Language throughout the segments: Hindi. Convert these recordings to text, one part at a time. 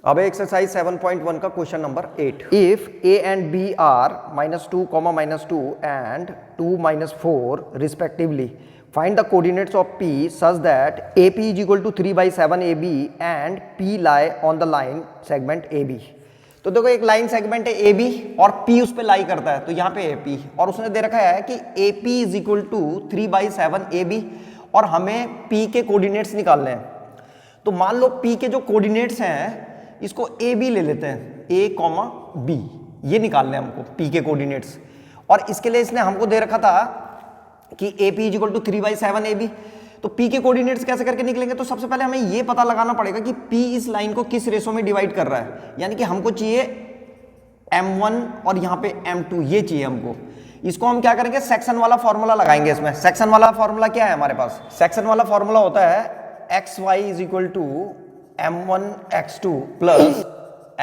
अब एक्सरसाइज 7.1 का question number 8। If a and b are -2, -2 and 2, -4 respectively, find the coordinates of p such that AP is equal to 3/7 AB and P lie on the line segment AB। तो देखो एक लाइन सेगमेंट है AB और P उस पर लाई करता है, तो यहाँ पे AP और उसने दे रखा है कि AP is equal to 3/7 AB और हमें P के कोऑर्डिनेट्स निकालने हैं। तो मान लो P के जो कोऑर्डिनेट्स हैं इसको ए बी ले लेते हैं, ए कॉमा बी, ये निकालने हैं हमको P के कोऑर्डिनेट्स। और इसके लिए इसने हमको दे रखा था कि A P is equal to 3/7 AB। तो P के कोऑर्डिनेट्स कैसे करके निकलेंगे? तो सबसे पहले हमें ये पता लगाना पड़ेगा कि P इस लाइन को किस रेशो में डिवाइड कर रहा है, यानी कि हमको चाहिए M1 और यहाँ पे M2, ये चाहिए हमको। इसको हम क्या करेंगे, सेक्शन वाला फॉर्मूला लगाएंगे इसमें। सेक्शन वाला फॉर्मूला क्या है हमारे पास? सेक्शन वाला फॉर्मूला होता है XY is equal to M1 X2 plus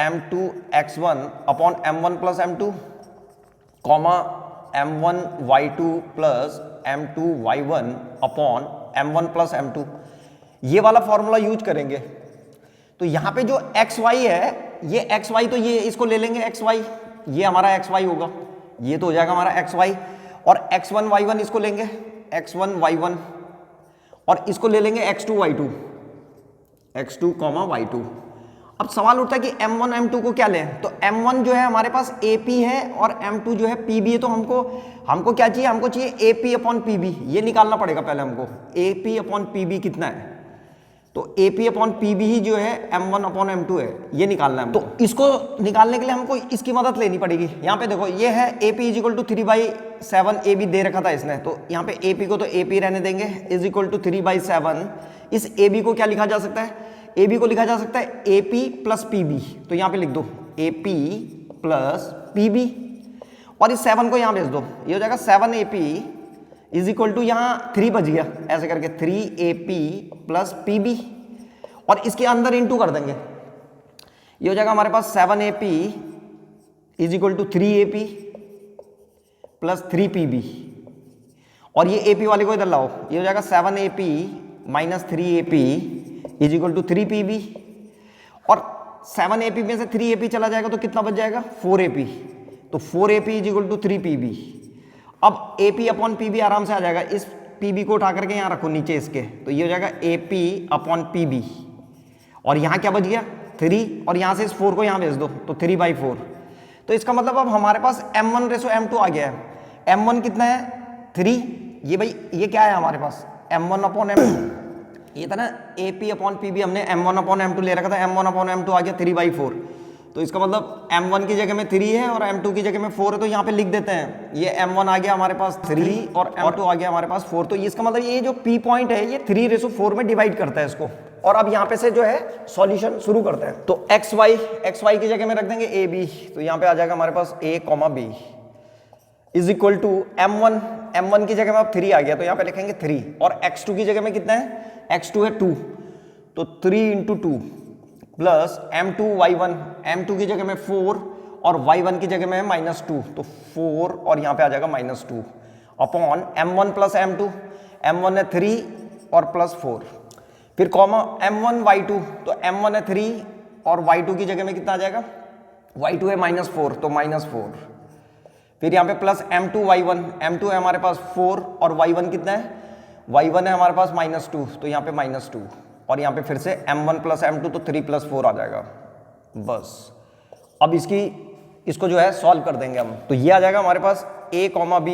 M2 X1 upon M1 plus M2 comma M1 Y2 plus M2 Y1 upon M1 plus M2, ये वाला फॉर्मूला यूज करेंगे। तो यहाँ पे जो XY है, ये XY तो ये इसको ले लेंगे XY, ये हमारा XY होगा, ये तो हो जाएगा हमारा XY। और X1 Y1 इसको लेंगे X1 Y1 और इसको ले लेंगे X2 Y2, X2, Y2। अब सवाल उठता है कि M1 M2 को क्या लें? तो M1 जो है हमारे पास AP है और M2 जो है PB है। तो हमको क्या चाहिए? हमको चाहिए AP अपॉन PB, ये निकालना पड़ेगा पहले हमको। AP अपॉन PB कितना है? तो AP अपॉन PB ही जो है M1 अपॉन M2 है, ये निकालना है। तो इसको निकालने के लिए हमको इसकी मदद लेनी पड़ेगी। यहाँ पे देखो ये है AP is equal to 3/7 AB दे रखा था इसने, तो यहाँ पे AP को तो AP रहने देंगे, इज इक्वल टू 3/7। इस AB को क्या लिखा जा सकता है? AB को लिखा जा सकता है AP प्लस PB, तो यहाँ पे लिख दो AP प्लस PB और इस 7 को यहाँ भेज दो, ये हो जाएगा 7AP इज इक्वल टू, यहाँ 3 बच गया ऐसे करके 3AP प्लस PB और इसके अंदर इंटू कर देंगे, ये हो जाएगा हमारे पास 7AP is equal to 3AP plus 3PB और ये AP वाले को इधर लाओ, ये हो जाएगा 7AP minus 3AP is equal to 3PB और 7AP में से 3AP चला जाएगा तो कितना बच जाएगा? 4AP, तो 4AP is equal to 3PB। अब AP अपॉन PB आराम से आ जाएगा, इस PB को उठा करके यहाँ रखो नीचे इसके, तो ये हो जाएगा AP अपॉन PB और यहाँ क्या बच गया? 3 और यहाँ से इस 4 को यहाँ भेज दो तो 3/4। तो इसका मतलब अब हमारे पास M1 रेशो M2 आ गया है। M1 कितना है? 3, ये भाई ये क्या है हमारे पास? M1 अपॉन M2, ये था ना AP अपॉन PB, हमने M1 अपॉन M2 ले रखा था, M1 अपॉन M2 आ गया 3/4। तो इसका मतलब M1 की जगह में 3 है और M2 की जगह में 4 है, तो यहाँ पे लिख देते हैं ये M1 आ गया हमारे पास 3 और M2 आ गया हमारे पास 4। तो इसका मतलब ये जो P पॉइंट है ये 3/4 में डिवाइड करता है इसको। और अब यहाँ पे से जो है सॉल्यूशन शुरू करते हैं। तो XY की जगह में रख देंगे AB, तो यहाँ पे आ जाएगा हमारे पास A, B is equal to M1 की जगह में अब 3 आ गया, तो यहाँ पे लिखेंगे 3 और X2 की जगह में कितना है? X2 है 2, तो 3 into 2 plus M2 Y1, M2 की जगह में 4 और Y1 की जगह में है -2, तो 4 और यहाँ पे आ जाएगा -2 upon M1 plus M2, M1 है 3 और प्लस 4, फिर कॉमा M1 Y2, तो M1 है 3 और Y2 की जगह में कितना आ जाएगा? Y2 है -4, तो -4, फिर यहाँ पे प्लस M2 Y1, M2 है हमारे पास 4 और Y1 कितना है? Y1 है हमारे पास -2, तो यहाँ पे -2 और यहाँ पे फिर से M1 प्लस M2, तो 3 + 4 आ जाएगा बस। अब इसको जो है सॉल्व कर देंगे हम, तो ये आ जाएगा हमारे पास A, B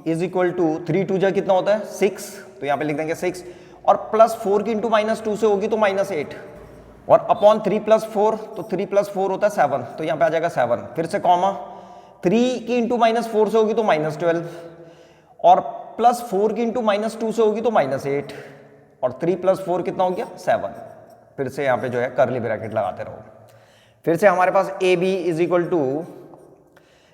is equal to 3 2 जा कितना होता है? 6, तो यहाँ पे लिख देंगे 6 और प्लस 4 की इंटू -2 से होगी तो -8 और अपॉन 3 + 4, तो 3 + 4 होता है 7, तो यहाँ पे आ जाएगा 7, फिर से कॉमा 3 की इंटू -4 से होगी तो -12 और प्लस 4 की इंटू -2 से होगी तो -8 और 3 + 4 कितना हो गया? 7, फिर से यहाँ पे जो है कर्ली ब्रैकेट लगाते रहो। फिर से हमारे पास AB इज इक्वल टू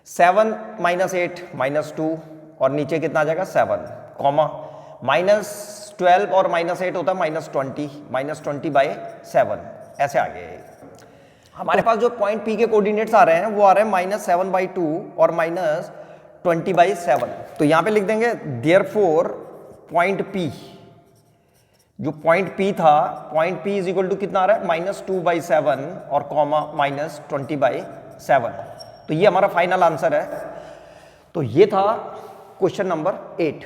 7 - 8 -2 और नीचे कितना आ जाएगा? 7 कॉमा -12 और -8 होता है -20, -20/7 ऐसे आ गए। हमारे पास जो पॉइंट P के कोऑर्डिनेट्स आ रहे हैं वो आ रहे हैं -7/2 और -20/7, तो यहाँ पे लिख देंगे देयरफॉर पॉइंट P जो पॉइंट P था, point P is equal to कितना आ रहा है, -2/7 और कॉमा -20/7। तो ये हमारा फाइनल आंसर है। तो ये था क्वेश्चन नंबर 8।